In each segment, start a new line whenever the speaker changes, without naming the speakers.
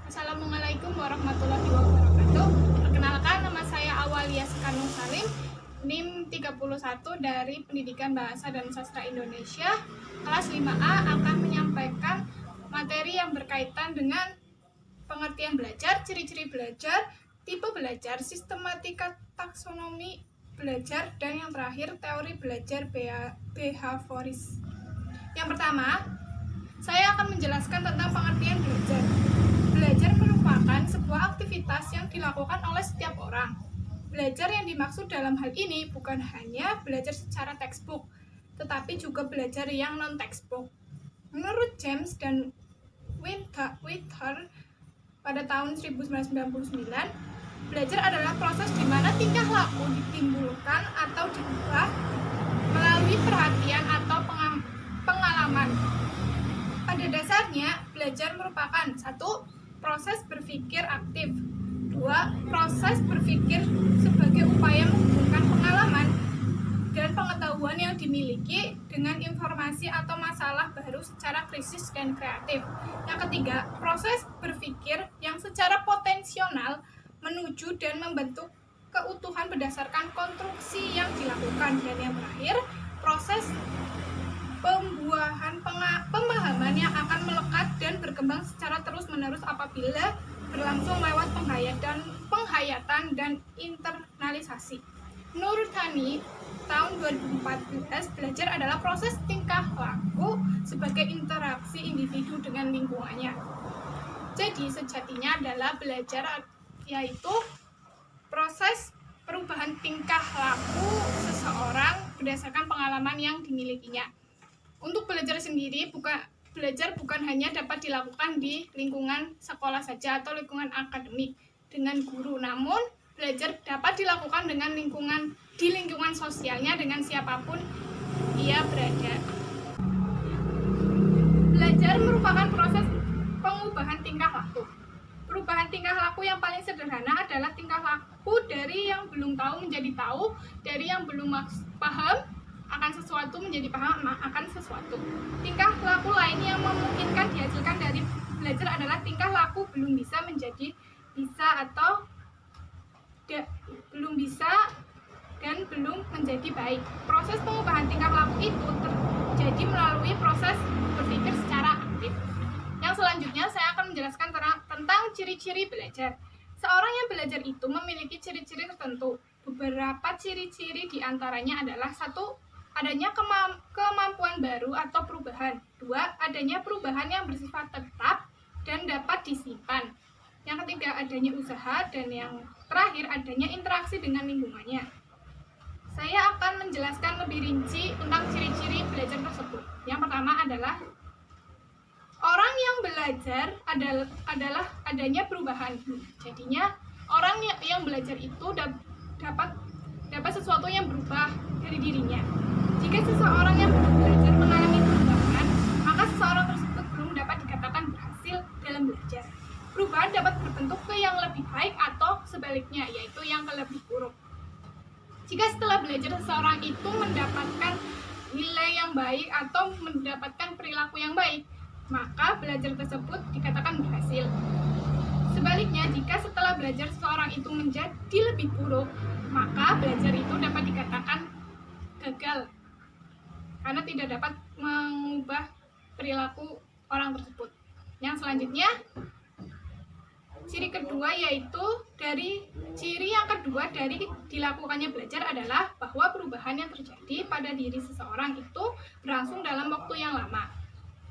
Assalamualaikum warahmatullahi wabarakatuh. Perkenalkan, nama saya Awalia Sekanung Salim, NIM 31 dari Pendidikan Bahasa dan Sastra Indonesia, kelas 5A, akan menyampaikan materi yang berkaitan dengan pengertian belajar, ciri-ciri belajar, tipe belajar, sistematika taksonomi belajar, dan yang terakhir teori belajar behavioris. Yang pertama, saya akan menjelaskan tentang pengertian belajar. Belajar merupakan sebuah aktivitas yang dilakukan oleh setiap orang. Belajar yang dimaksud dalam hal ini bukan hanya belajar secara textbook, tetapi juga belajar yang non-textbook. Menurut James dan Whittaker pada tahun 1999, belajar adalah proses di mana tingkah laku ditimbulkan atau diubah melalui perhatian atau pengalaman. Pada dasarnya, belajar merupakan 1. Proses berpikir aktif. 2. Proses berpikir sebagai upaya menghubungkan pengalaman dan pengetahuan yang dimiliki dengan informasi atau masalah baru secara kritis dan kreatif. Yang ketiga, proses berpikir yang secara potensional menuju dan membentuk keutuhan berdasarkan konstruksi yang dilakukan. Dan yang terakhir, proses pembuahan pemahaman yang akan melekat dan berkembang secara terus-menerus apabila berlangsung lewat penghayatan dan internalisasi. Menurut Hani, tahun 2014, belajar adalah proses tingkah laku sebagai interaksi individu dengan lingkungannya. Jadi, sejatinya adalah belajar yaitu proses perubahan tingkah laku seseorang berdasarkan pengalaman yang dimilikinya. Untuk belajar sendiri, belajar bukan hanya dapat dilakukan di lingkungan sekolah saja atau lingkungan akademik dengan guru, namun belajar dapat dilakukan dengan di lingkungan sosialnya dengan siapapun ia berada. Belajar merupakan proses pengubahan tingkah laku. Perubahan tingkah laku yang paling sederhana adalah tingkah laku dari yang belum tahu menjadi tahu, dari yang belum paham akan sesuatu menjadi paham akan sesuatu. Tingkah laku lain yang memungkinkan dihasilkan dari belajar adalah tingkah laku belum bisa menjadi bisa atau belum bisa dan belum menjadi baik. Proses pengubahan tingkah laku itu terjadi melalui proses berpikir secara aktif. Yang selanjutnya saya akan menjelaskan tentang ciri-ciri belajar. Seorang yang belajar itu memiliki ciri-ciri tertentu. Beberapa ciri-ciri diantaranya adalah 1. Adanya kemampuan baru atau perubahan. 2. Adanya perubahan yang bersifat tetap dan dapat disimpan. Yang ketiga, adanya usaha. Dan yang terakhir, adanya interaksi dengan lingkungannya. Saya akan menjelaskan lebih rinci tentang ciri-ciri belajar tersebut. Yang pertama adalah orang yang belajar adalah adanya perubahan. Jadinya orang yang belajar itu dapat sesuatu yang berubah dari dirinya. Jika seseorang yang belum belajar mengalami perubahan, maka seseorang tersebut belum dapat dikatakan berhasil dalam belajar. Perubahan dapat berbentuk ke yang lebih baik atau sebaliknya, yaitu yang ke lebih buruk. Jika setelah belajar seseorang itu mendapatkan nilai yang baik atau mendapatkan perilaku yang baik, maka belajar tersebut dikatakan berhasil. Sebaliknya, jika setelah belajar seseorang itu menjadi lebih buruk, maka belajar itu dapat dikatakan gagal karena tidak dapat mengubah perilaku orang tersebut. Yang selanjutnya, ciri yang kedua dari dilakukannya belajar adalah bahwa perubahan yang terjadi pada diri seseorang itu berlangsung dalam waktu yang lama.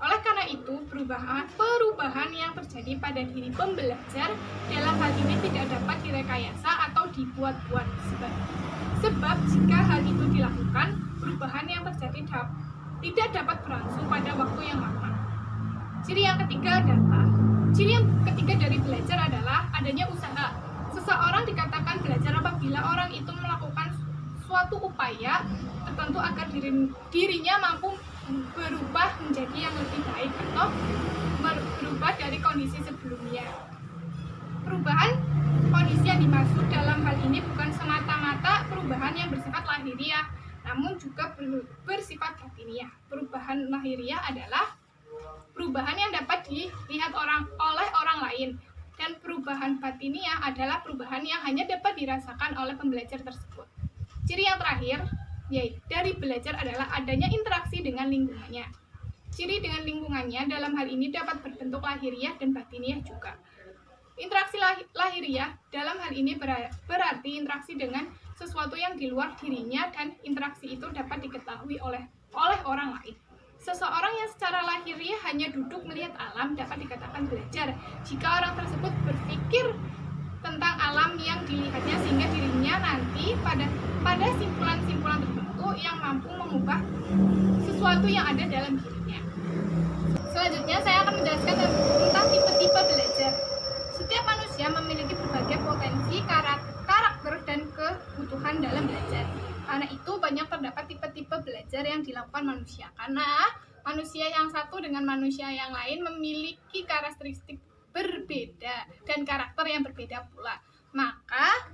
Oleh karena itu, perubahan yang terjadi pada diri pembelajar dalam hal ini tidak dapat direkayasa atau dibuat-buat. Sebab jika hal itu dilakukan, perubahan yang terjadi tidak dapat berlangsung pada waktu yang lama. Ciri yang ketiga dari belajar adalah adanya usaha. Seseorang dikatakan belajar apabila orang itu melakukan suatu upaya tertentu agar dirinya mampu berubah menjadi yang lebih baik atau berubah dari kondisi sebelumnya. Perubahan kondisi yang dimaksud dalam hal ini bukan semata-mata perubahan yang bersifat lahiriah, namun juga bersifat batiniah. Perubahan lahiriah adalah perubahan yang dapat dilihat oleh orang lain. dan perubahan batiniah adalah perubahan yang hanya dapat dirasakan oleh pembelajar tersebut. Ciri yang terakhir yaitu dari belajar adalah adanya interaksi dengan lingkungannya. Ciri dengan lingkungannya dalam hal ini dapat berbentuk lahiriah dan batiniah juga. Interaksi lahiriah dalam hal ini berarti interaksi dengan sesuatu yang di luar dirinya, dan interaksi itu dapat diketahui oleh orang lain. Seseorang yang secara lahiriah hanya duduk melihat alam dapat dikatakan belajar jika orang tersebut berpikir tentang alam yang dilihatnya sehingga dirinya nanti pada simpulan-simpulan tertentu yang mampu mengubah sesuatu yang ada dalam dirinya. Selanjutnya saya akan menjelaskan tentang tipe-tipe belajar. Setiap manusia memiliki berbagai potensi, karakter, dan kebutuhan dalam belajar. Karena itu banyak terdapat tipe-tipe belajar yang dilakukan manusia. Karena manusia yang satu dengan manusia yang lain memiliki karakteristik berbeda dan karakter yang berbeda pula. Maka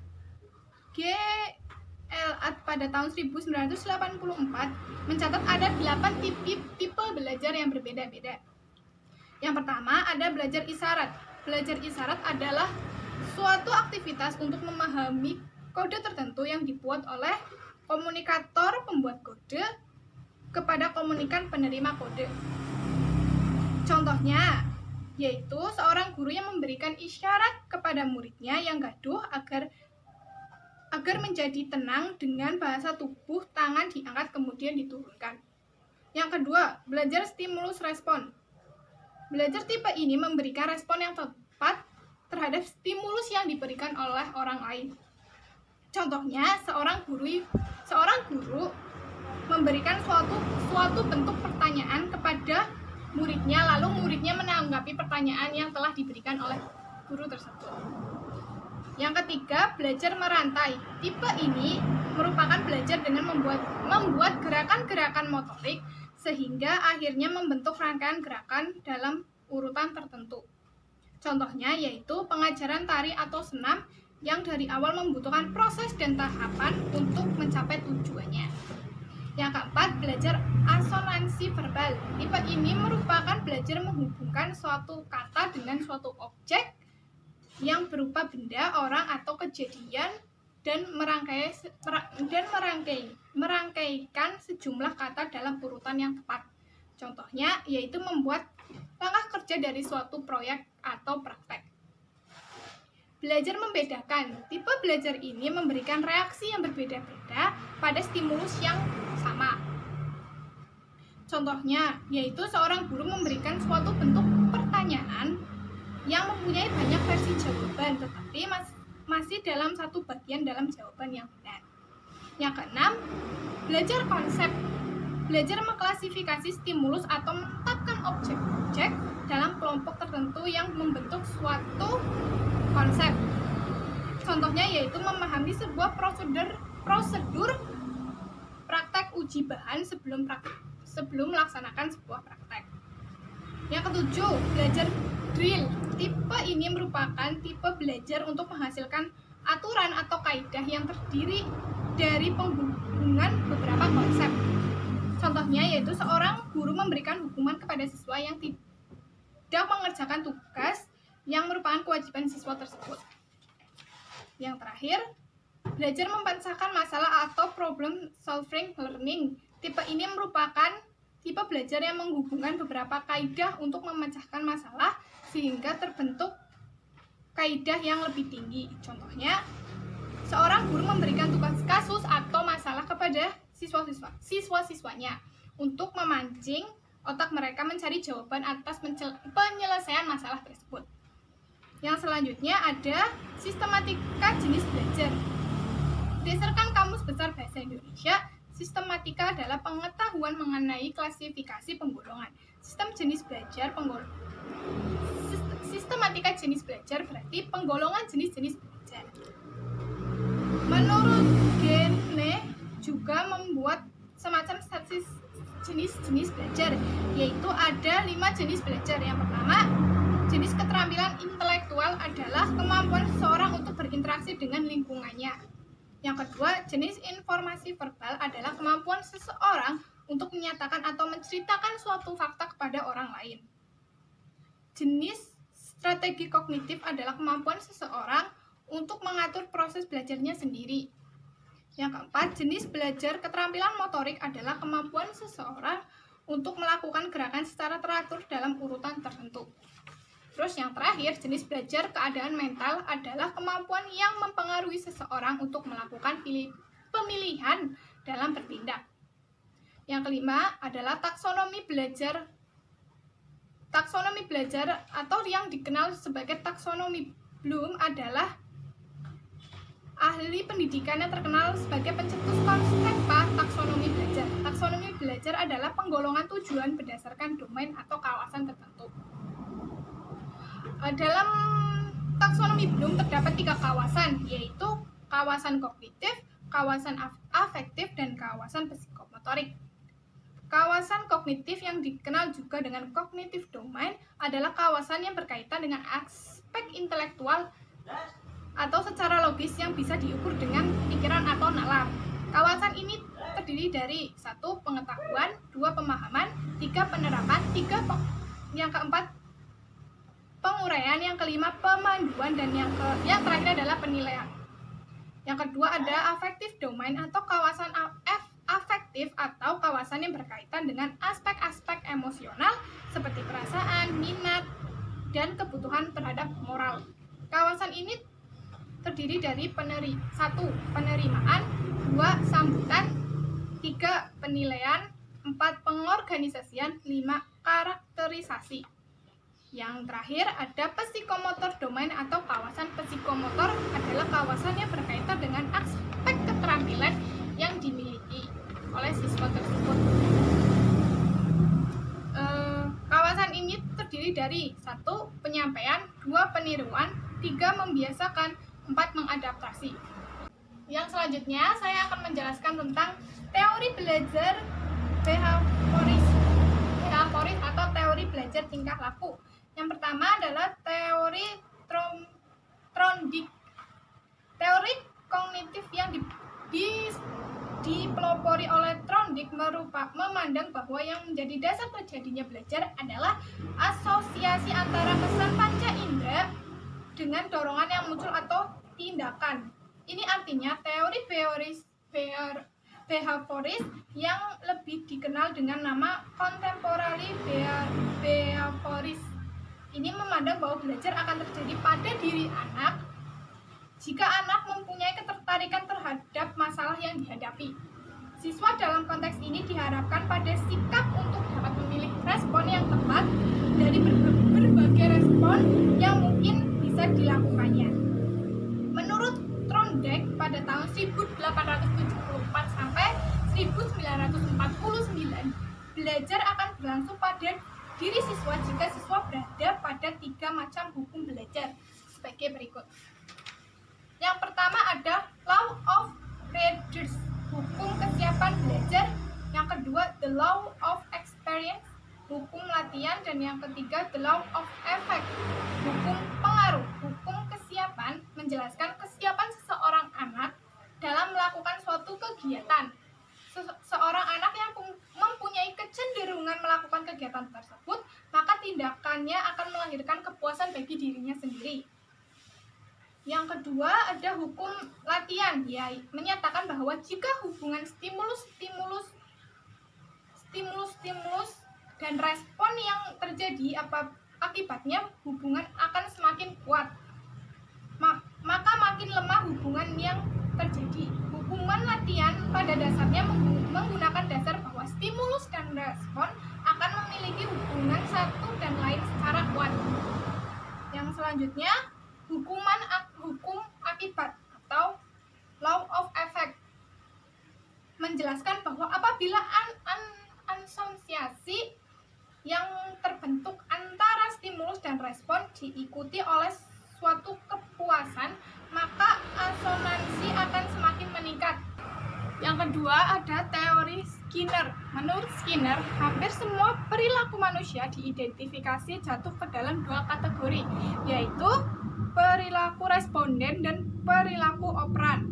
GLAD pada tahun 1984 mencatat ada 8 tipe belajar yang berbeda-beda. Yang pertama ada belajar isyarat. Belajar isyarat adalah suatu aktivitas untuk memahami kode tertentu yang dibuat oleh komunikator pembuat kode kepada komunikan penerima kode. Contohnya yaitu seorang guru yang memberikan isyarat kepada muridnya yang gaduh agar menjadi tenang dengan bahasa tubuh, tangan diangkat kemudian diturunkan. Yang kedua, belajar stimulus respon. Belajar tipe ini memberikan respon yang tepat terhadap stimulus yang diberikan oleh orang lain. Contohnya, seorang guru memberikan suatu bentuk pertanyaan kepada muridnya, lalu muridnya menanggapi pertanyaan yang telah diberikan oleh guru tersebut. Yang ketiga, belajar merantai. Tipe ini merupakan belajar dengan membuat gerakan-gerakan motorik sehingga akhirnya membentuk rangkaian gerakan dalam urutan tertentu. Contohnya yaitu pengajaran tari atau senam yang dari awal membutuhkan proses dan tahapan untuk mencapai tujuannya. Yang keempat, belajar asonansi verbal. Tipe ini merupakan belajar menghubungkan suatu kata dengan suatu objek yang berupa benda, orang, atau kejadian dan merangkaikan sejumlah kata dalam urutan yang tepat. Contohnya yaitu membuat langkah kerja dari suatu proyek atau praktek. Belajar membedakan. Tipe belajar ini memberikan reaksi yang berbeda-beda pada stimulus yang sama. Contohnya yaitu seorang guru memberikan suatu bentuk pertanyaan yang mempunyai banyak versi jawaban, tetapi masih dalam satu bagian dalam jawaban yang benar. Yang keenam, belajar konsep. Belajar mengklasifikasi stimulus atau menetapkan objek-objek dalam kelompok tertentu yang membentuk suatu konsep. Contohnya yaitu memahami sebuah prosedur praktek uji bahan sebelum melaksanakan sebuah praktek. Yang ketujuh, belajar drill. Tipe ini merupakan tipe belajar untuk menghasilkan aturan atau kaidah yang terdiri dari penghubungan beberapa konsep. Contohnya yaitu seorang guru memberikan hukuman kepada siswa yang tidak mengerjakan tugas yang merupakan kewajiban siswa tersebut. Yang terakhir, belajar memecahkan masalah atau problem solving learning. Tipe ini merupakan tipe belajar yang menghubungkan beberapa kaidah untuk memecahkan masalah sehingga terbentuk kaidah yang lebih tinggi. Contohnya, seorang guru memberikan tugas kasus atau masalah kepada siswa-siswanya untuk memancing otak mereka mencari jawaban atas penyelesaian masalah tersebut. Yang selanjutnya ada sistematika jenis belajar. Berdasarkan Kamus Besar Bahasa Indonesia, sistematika adalah pengetahuan mengenai klasifikasi penggolongan. Sistematika jenis belajar berarti penggolongan jenis-jenis belajar. Menurut Gene juga membuat semacam statis jenis-jenis belajar, yaitu ada 5 jenis belajar. Yang pertama, jenis keterampilan intelektual adalah kemampuan seseorang untuk berinteraksi dengan lingkungannya. Yang kedua, jenis informasi verbal adalah kemampuan seseorang untuk menyatakan atau menceritakan suatu fakta kepada orang lain. Jenis Strategi kognitif adalah kemampuan seseorang untuk mengatur proses belajarnya sendiri. Yang keempat, jenis belajar keterampilan motorik adalah kemampuan seseorang untuk melakukan gerakan secara teratur dalam urutan tertentu. Terus yang terakhir, jenis belajar keadaan mental adalah kemampuan yang mempengaruhi seseorang untuk melakukan pemilihan dalam bertindak. Yang kelima adalah taksonomi belajar. Taksonomi belajar atau yang dikenal sebagai taksonomi Bloom adalah ahli pendidikan yang terkenal sebagai pencetus konsep taksonomi belajar. Taksonomi belajar adalah penggolongan tujuan berdasarkan domain atau kawasan tertentu. Dalam taksonomi Bloom terdapat 3 kawasan, yaitu kawasan kognitif, kawasan afektif, dan kawasan psikomotorik. Kawasan kognitif yang dikenal juga dengan cognitive domain adalah kawasan yang berkaitan dengan aspek intelektual atau secara logis yang bisa diukur dengan pikiran atau nalar. Kawasan ini terdiri dari 1. Pengetahuan, 2. Pemahaman, 3. Penerapan, yang keempat penguraian, yang kelima pemanduan, dan yang terakhir adalah penilaian. Yang kedua ada affective domain atau kawasan afektif atau kawasan yang berkaitan dengan aspek-aspek emosional seperti perasaan, minat, dan kebutuhan terhadap moral. Kawasan ini terdiri dari 1. Penerimaan, 2. Sambutan, 3. Penilaian, 4. Pengorganisasian, 5. Karakterisasi. Yang terakhir ada psikomotor domain atau kawasan psikomotor adalah kawasan yang berkaitan dengan aspek keterampilan yang dimiliki oleh siswa tersebut. Kawasan ini terdiri dari 1. Penyampaian, 2. Peniruan, 3. Membiasakan, 4. Mengadaptasi. Yang selanjutnya saya akan menjelaskan tentang teori belajar behavioris atau teori belajar tingkah laku. Yang pertama adalah teori Trondijk. Teori kognitif yang dipelopori oleh Trondijk memandang bahwa yang menjadi dasar terjadinya belajar adalah asosiasi antara pesan panca indera dengan dorongan yang muncul atau tindakan. Ini artinya teori behavioris yang lebih dikenal dengan nama contemporary behavioris. Ini memandang bahwa belajar akan terjadi pada diri anak jika anak mempunyai ketertarikan terhadap masalah yang dihadapi. Siswa dalam konteks ini diharapkan pada sikap untuk dapat memilih respon yang tepat dari berbagai respon yang mungkin bisa dilakukannya. Menurut Trondijk, pada tahun 1874 sampai 1949, belajar akan berlangsung pada diri siswa jika siswa berada pada 3 macam hukum belajar sebagai berikut. Yang pertama ada law of readers, hukum kesiapan belajar. Yang kedua the law of experience, hukum latihan. Dan yang ketiga the law of effect, hukum pengaruh. Hukum kesiapan menjelaskan kesiapan seseorang anak dalam melakukan suatu kegiatan. Seorang anak yang mempunyai kecenderungan melakukan kegiatan tersebut, maka tindakannya akan melahirkan kepuasan bagi dirinya sendiri. Yang kedua ada hukum latihan, menyatakan bahwa jika hubungan stimulus dan respon yang terjadi akibatnya hubungan akan semakin kuat, maka makin lemah hubungan yang terjadi. Hukuman latihan pada dasarnya menggunakan dasar bahwa stimulus dan respon akan memiliki hubungan satu dan lain secara kuat. Yang selanjutnya hukum akibat atau law of effect menjelaskan bahwa apabila asosiasi yang terbentuk antara stimulus dan respon diikuti oleh suatu kepuasan, maka asonansi akan semakin meningkat. Yang kedua ada teori Skinner. Menurut Skinner, hampir semua perilaku manusia diidentifikasi jatuh ke dalam 2 kategori, yaitu perilaku responden dan perilaku operan.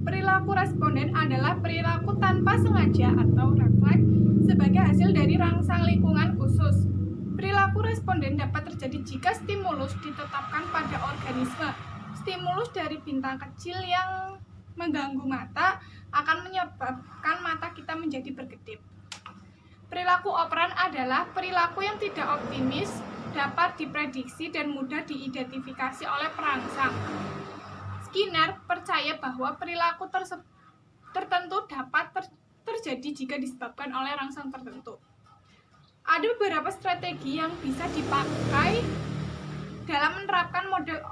Perilaku responden adalah perilaku tanpa sengaja atau refleks sebagai hasil dari rangsang lingkungan khusus. Perilaku responden dapat terjadi jika stimulus ditetapkan pada organisme. Stimulus dari bintang kecil yang mengganggu mata akan menyebabkan mata kita menjadi berkedip. Perilaku operan adalah perilaku yang tidak optimis, dapat diprediksi dan mudah diidentifikasi oleh perangsang. Skinner percaya bahwa perilaku tertentu dapat terjadi jika disebabkan oleh rangsang tertentu. Ada beberapa strategi yang bisa dipakai dalam menerapkan model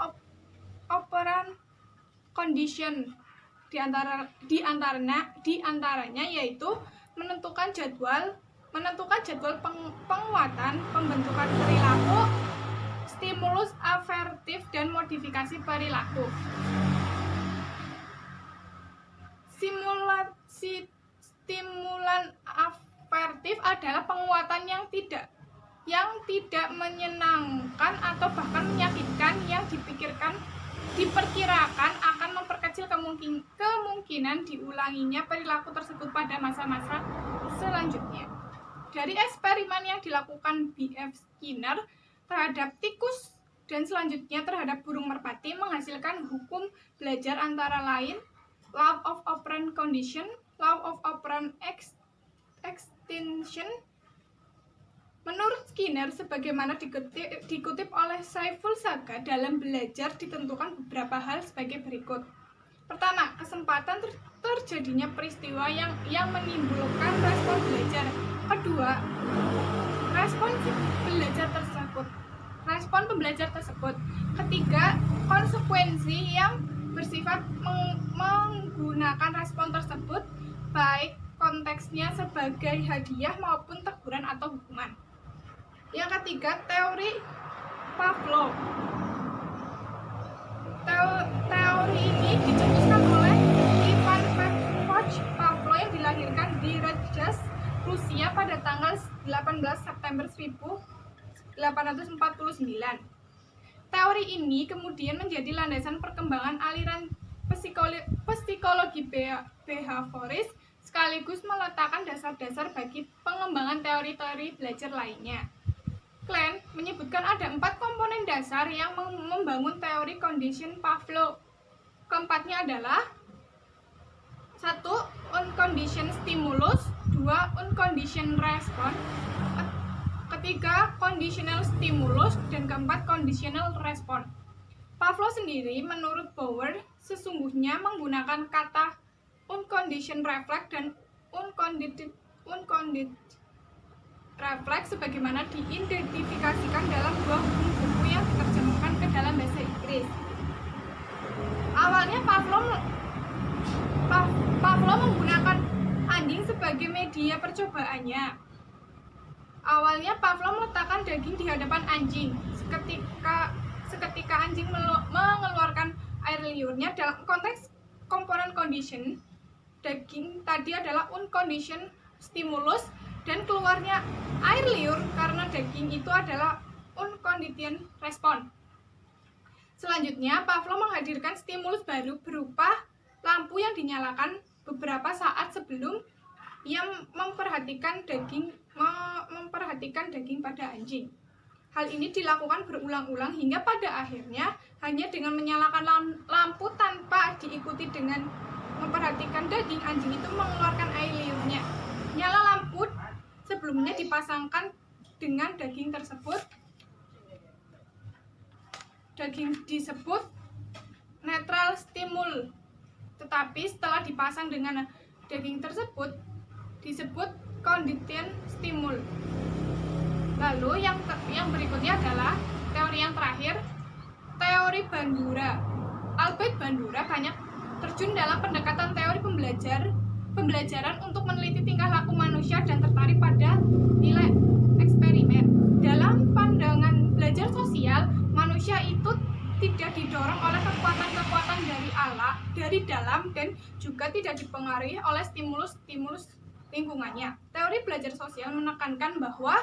operant condition. Di antaranya yaitu menentukan jadwal penguatan, pembentukan perilaku, stimulus avertif, dan modifikasi perilaku. Stimulan avertif adalah penguatan yang tidak menyenangkan atau bahkan menyakitkan yang diperkirakan akan memperkecil kemungkinan diulanginya perilaku tersebut pada masa-masa selanjutnya. Dari eksperimen yang dilakukan B.F. Skinner terhadap tikus dan selanjutnya terhadap burung merpati menghasilkan hukum belajar antara lain law of operant condition, law of operant extinction. Menurut Skinner, sebagaimana dikutip oleh Saiful Saga dalam belajar ditentukan beberapa hal sebagai berikut. Pertama, kesempatan terjadinya peristiwa yang menimbulkan respon belajar. Kedua, respon pembelajar tersebut. Ketiga, konsekuensi yang bersifat menggunakan respon tersebut, baik konteksnya sebagai hadiah maupun teguran atau hukuman. Yang ketiga, teori Pavlov. Teori ini dicetuskan oleh Ivan Pavlovich Pavlov yang dilahirkan di Rajshahi, Rusia pada tanggal 18 September 1849. Teori ini kemudian menjadi landasan perkembangan aliran psikologi behavioris sekaligus meletakkan dasar-dasar bagi pengembangan teori-teori belajar lainnya. Klein menyebutkan ada 4 komponen dasar yang membangun teori condition Pavlov. Keempatnya adalah 1. Unconditioned stimulus, 2. Unconditioned response, ketiga conditional stimulus, dan keempat conditional response. Pavlov sendiri menurut Bauer sesungguhnya menggunakan kata unconditioned reflex dan unconditioned refleks sebagaimana diidentifikasikan dalam dua buku yang diterjemahkan ke dalam bahasa Inggris. Awalnya Pavlov menggunakan anjing sebagai media percobaannya. Awalnya Pavlov meletakkan daging di hadapan anjing. Seketika anjing mengeluarkan air liurnya dalam konteks komponen condition, daging tadi adalah unconditioned stimulus, dan keluarnya air liur karena daging itu adalah unconditioned response. Selanjutnya, Pavlov menghadirkan stimulus baru berupa lampu yang dinyalakan beberapa saat sebelum ia memperhatikan daging pada anjing. Hal ini dilakukan berulang-ulang hingga pada akhirnya hanya dengan menyalakan lampu tanpa diikuti dengan memperhatikan daging, anjing itu mengeluarkan air liurnya. Nyala lampu sebelumnya dipasangkan dengan daging tersebut. Daging disebut netral stimul, tetapi setelah dipasang dengan daging tersebut disebut conditioned stimul. Lalu yang berikutnya adalah teori yang terakhir, teori Bandura. Albert Bandura banyak terjun dalam pendekatan teori pembelajaran untuk meneliti tingkah laku manusia dan tertarik pada nilai eksperimen. Dalam pandangan belajar sosial, manusia itu tidak didorong oleh kekuatan-kekuatan dari dalam dan juga tidak dipengaruhi oleh stimulus-stimulus lingkungannya. Teori belajar sosial menekankan bahwa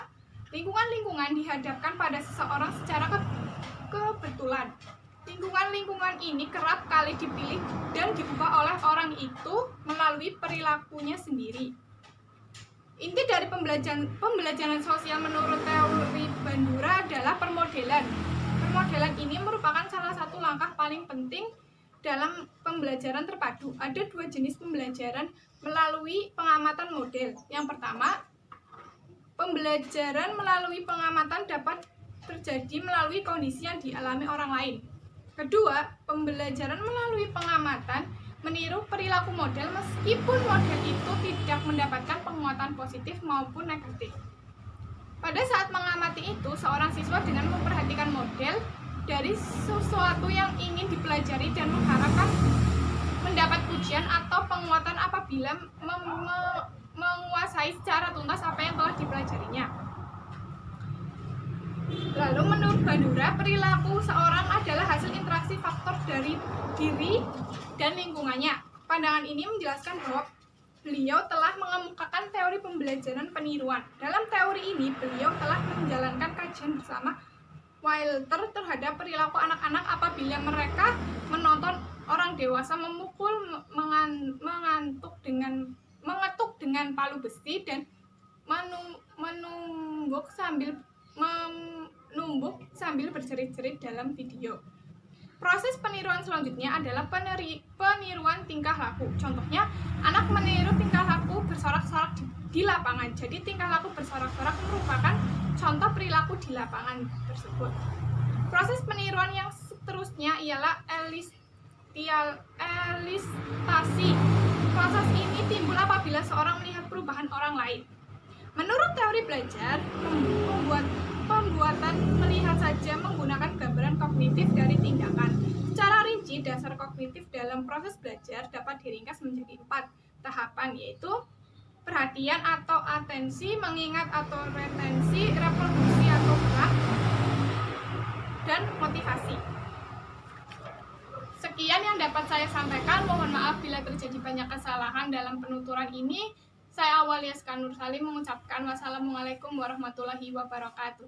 lingkungan-lingkungan dihadapkan pada seseorang secara kebetulan. Lingkungan-lingkungan ini kerap kali dipilih dan diubah oleh orang itu melalui perilakunya sendiri. Inti dari pembelajaran sosial menurut teori Bandura adalah permodelan. Permodelan ini merupakan salah satu langkah paling penting dalam pembelajaran terpadu. Ada dua jenis pembelajaran melalui pengamatan model. Yang pertama, pembelajaran melalui pengamatan dapat terjadi melalui kondisi yang dialami orang lain. Kedua, pembelajaran melalui pengamatan meniru perilaku model meskipun model itu tidak mendapatkan penguatan positif maupun negatif. Pada saat mengamati itu, seorang siswa dengan memperhatikan model dari sesuatu yang ingin dipelajari dan mengharapkan mendapat pujian atau penguatan apabila menguasai secara tuntas apa yang telah dipelajarinya. Lalu menurut Bandura, perilaku seorang adalah hasil interaksi faktor dari diri dan lingkungannya. Pandangan ini menjelaskan bahwa beliau telah mengemukakan teori pembelajaran peniruan. Dalam teori ini, beliau telah menjalankan kajian bersama Wilder terhadap perilaku anak-anak apabila mereka menonton orang dewasa memukul, mengetuk dengan palu besi dan menumbuk sambil bercerit-cerit dalam video. Proses peniruan selanjutnya adalah peniruan tingkah laku. Contohnya, anak meniru tingkah laku bersorak-sorak di lapangan. Jadi tingkah laku bersorak-sorak merupakan contoh perilaku di lapangan tersebut. Proses peniruan yang seterusnya ialah elistasi. Proses ini timbul apabila seorang melihat perubahan orang lain. Menurut teori belajar, pembuatan melihat saja menggunakan gambaran kognitif dari tindakan. Secara rinci, dasar kognitif dalam proses belajar dapat diringkas menjadi 4 tahapan, yaitu perhatian atau atensi, mengingat atau retensi, reproduksi atau gerak, dan motivasi. Sekian yang dapat saya sampaikan. Mohon maaf bila terjadi banyak kesalahan dalam penuturan ini. Saya Awalia Skanur Salim mengucapkan wassalamualaikum warahmatullahi wabarakatuh.